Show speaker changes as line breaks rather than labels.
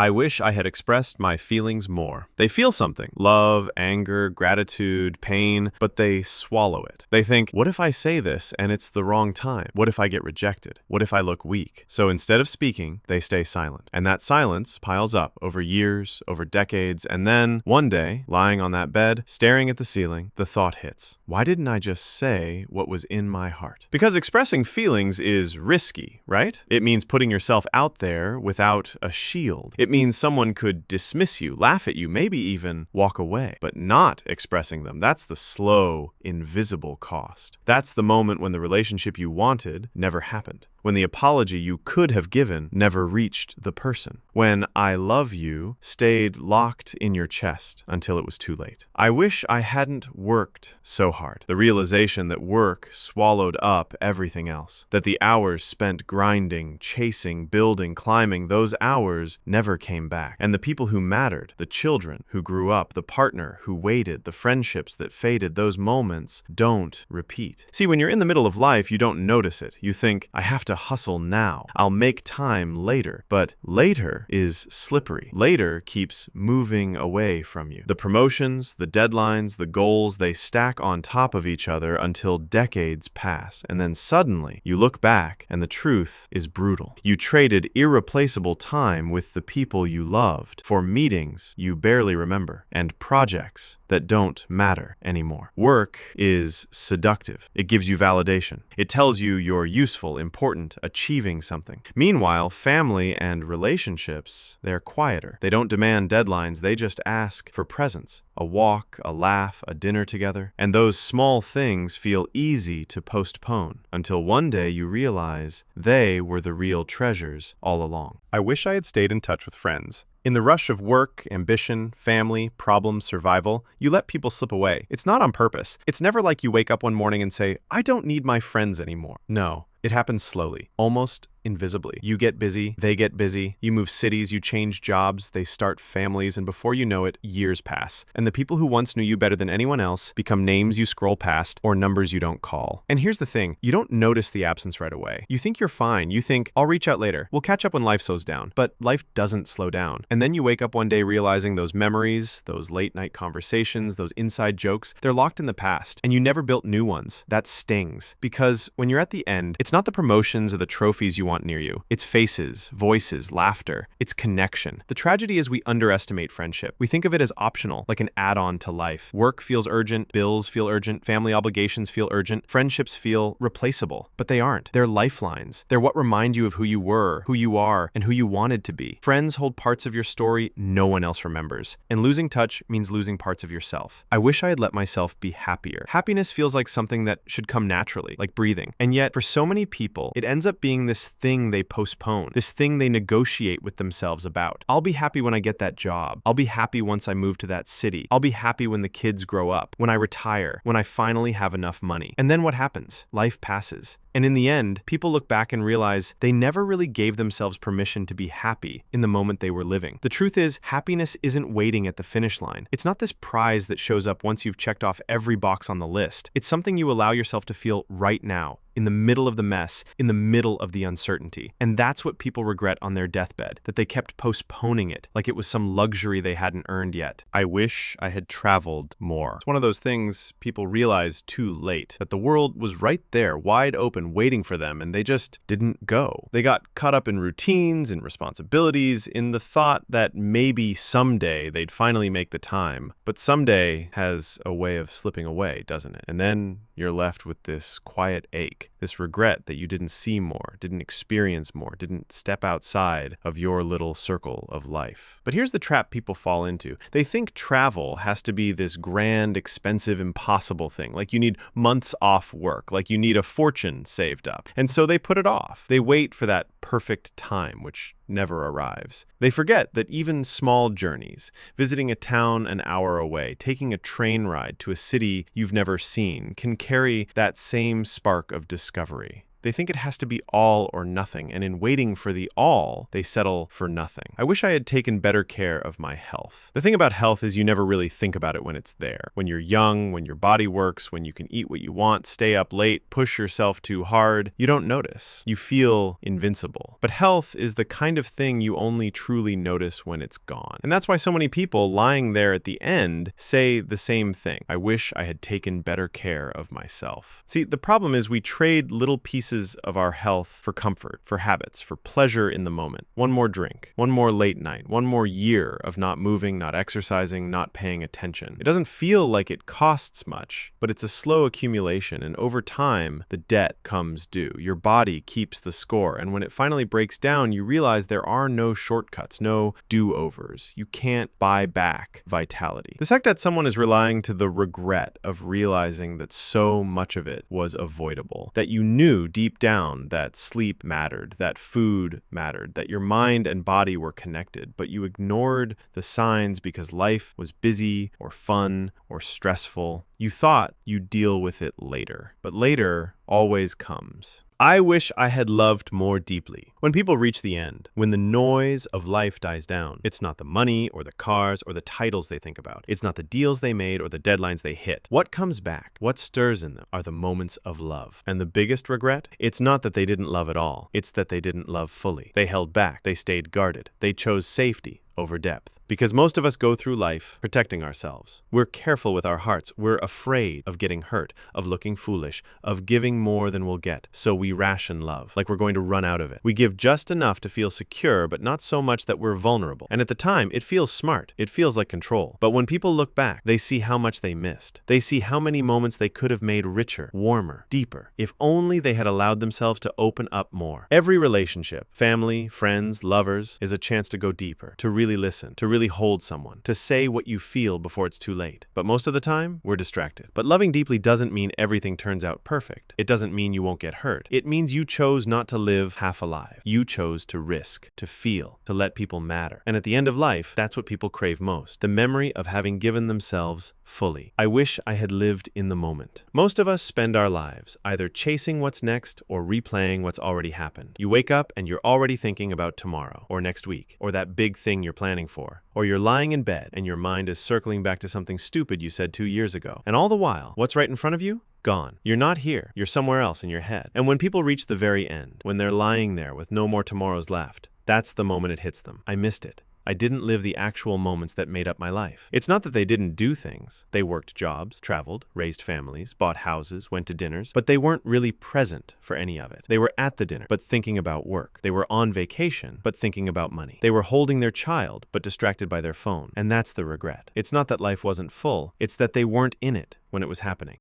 I wish I had expressed my feelings more. They feel something, love, anger, gratitude, pain, but they swallow it. They think, what if I say this and it's the wrong time? What if I get rejected? What if I look weak? So instead of speaking, they stay silent. And that silence piles up over years, over decades, and then one day, lying on that bed, staring at the ceiling, the thought hits. Why didn't I just say what was in my heart? Because expressing feelings is risky, right? It means putting yourself out there without a shield. It means someone could dismiss you, laugh at you, maybe even walk away. But not expressing them, that's the slow, invisible cost. That's the moment when the relationship you wanted never happened. When the apology you could have given never reached the person. When I love you stayed locked in your chest until it was too late. I wish I hadn't worked so hard. The realization that work swallowed up everything else. That the hours spent grinding, chasing, building, climbing, those hours never came back. And the people who mattered, the children who grew up, the partner who waited, the friendships that faded, those moments don't repeat. See, when you're in the middle of life, you don't notice it. You think, I have to hustle now. I'll make time later. But later is slippery. Later keeps moving away from you. The promotions, the deadlines, the goals, they stack on top of each other until decades pass. And then suddenly you look back and the truth is brutal. You traded irreplaceable time with the people you loved for meetings you barely remember and projects that don't matter anymore. Work is seductive. It gives you validation. It tells you you're useful, important, achieving something. Meanwhile, family and relationships, they're quieter. They don't demand deadlines, they just ask for presence. A walk, a laugh, a dinner together. And those small things feel easy to postpone until one day you realize they were the real treasures all along.
I wish I had stayed in touch with friends. In the rush of work, ambition, family, problems, survival, you let people slip away. It's not on purpose. It's never like you wake up one morning and say, I don't need my friends anymore. No, it happens slowly, almost invisibly. You get busy, they get busy, you move cities, you change jobs, they start families, and before you know it, years pass. And the people who once knew you better than anyone else become names you scroll past or numbers you don't call. And here's the thing, you don't notice the absence right away. You think you're fine. You think, I'll reach out later. We'll catch up when life slows down. But life doesn't slow down. And then you wake up one day realizing those memories, those late night conversations, those inside jokes, they're locked in the past. And you never built new ones. That stings. Because when you're at the end, it's not the promotions or the trophies you want near you. It's faces, voices, laughter. It's connection. The tragedy is we underestimate friendship. We think of it as optional, like an add-on to life. Work feels urgent, bills feel urgent, family obligations feel urgent, friendships feel replaceable. But they aren't. They're lifelines. They're what remind you of who you were, who you are, and who you wanted to be. Friends hold parts of your story no one else remembers. And losing touch means losing parts of yourself. I wish I had let myself be happier. Happiness feels like something that should come naturally, like breathing. And yet, for so many people, it ends up being this thing they postpone, this thing they negotiate with themselves about. I'll be happy when I get that job. I'll be happy once I move to that city. I'll be happy when the kids grow up, when I retire, when I finally have enough money. And then what happens? Life passes. And in the end, people look back and realize they never really gave themselves permission to be happy in the moment they were living. The truth is, happiness isn't waiting at the finish line. It's not this prize that shows up once you've checked off every box on the list. It's something you allow yourself to feel right now, in the middle of the mess, in the middle of the uncertainty. And that's what people regret on their deathbed, that they kept postponing it, like it was some luxury they hadn't earned yet.
I wish I had traveled more. It's one of those things people realize too late, that the world was right there, wide open, waiting for them, and they just didn't go. They got caught up in routines and responsibilities, in the thought that maybe someday they'd finally make the time. But someday has a way of slipping away, doesn't it? And then you're left with this quiet ache, this regret that you didn't see more, didn't experience more, didn't step outside of your little circle of life. But here's the trap people fall into. They think travel has to be this grand, expensive, impossible thing. Like you need months off work, like you need a fortune saved up. And so they put it off. They wait for that perfect time, which never arrives. They forget that even small journeys, visiting a town an hour away, taking a train ride to a city you've never seen, can carry that same spark of discovery.
They think it has to be all or nothing, and in waiting for the all, they settle for nothing. I wish I had taken better care of my health. The thing about health is you never really think about it when it's there. When you're young, when your body works, when you can eat what you want, stay up late, push yourself too hard, you don't notice. You feel invincible. But health is the kind of thing you only truly notice when it's gone. And that's why so many people lying there at the end say the same thing. I wish I had taken better care of myself. See, the problem is we trade little pieces of our health for comfort, for habits, for pleasure in the moment. One more drink, one more late night, one more year of not moving, not exercising, not paying attention. It doesn't feel like it costs much, but it's a slow accumulation, and over time, the debt comes due. Your body keeps the score, and when it finally breaks down, you realize there are no shortcuts, no do-overs. You can't buy back vitality. The fact that someone is relying to the regret of realizing that so much of it was avoidable, that you knew deep down that sleep mattered, that food mattered, that your mind and body were connected, but you ignored the signs because life was busy or fun or stressful. You thought you'd deal with it later, but later always comes. I wish I had loved more deeply. When people reach the end, when the noise of life dies down, it's not the money or the cars or the titles they think about. It's not the deals they made or the deadlines they hit. What comes back, what stirs in them, are the moments of love. And the biggest regret? It's not that they didn't love at all. It's that they didn't love fully. They held back. They stayed guarded. They chose safety over depth. Because most of us go through life protecting ourselves. We're careful with our hearts. We're afraid of getting hurt, of looking foolish, of giving more than we'll get. So we ration love, like we're going to run out of it. We give just enough to feel secure, but not so much that we're vulnerable. And at the time, it feels smart. It feels like control. But when people look back, they see how much they missed. They see how many moments they could have made richer, warmer, deeper, if only they had allowed themselves to open up more. Every relationship, family, friends, lovers, is a chance to go deeper, to really listen, to really hold someone, to say what you feel before it's too late. But most of the time, we're distracted. But loving deeply doesn't mean everything turns out perfect. It doesn't mean you won't get hurt. It means you chose not to live half alive. You chose to risk, to feel, to let people matter. And at the end of life, that's what people crave most, the memory of having given themselves fully. I wish I had lived in the moment. Most of us spend our lives either chasing what's next or replaying what's already happened. You wake up and you're already thinking about tomorrow, or next week, or that big thing you're planning for. Or you're lying in bed and your mind is circling back to something stupid you said 2 years ago. And all the while, what's right in front of you? Gone. You're not here. You're somewhere else in your head. And when people reach the very end, when they're lying there with no more tomorrows left, that's the moment it hits them. I missed it. I didn't live the actual moments that made up my life. It's not that they didn't do things. They worked jobs, traveled, raised families, bought houses, went to dinners, but they weren't really present for any of it. They were at the dinner, but thinking about work. They were on vacation, but thinking about money. They were holding their child, but distracted by their phone. And that's the regret. It's not that life wasn't full. It's that they weren't in it when it was happening.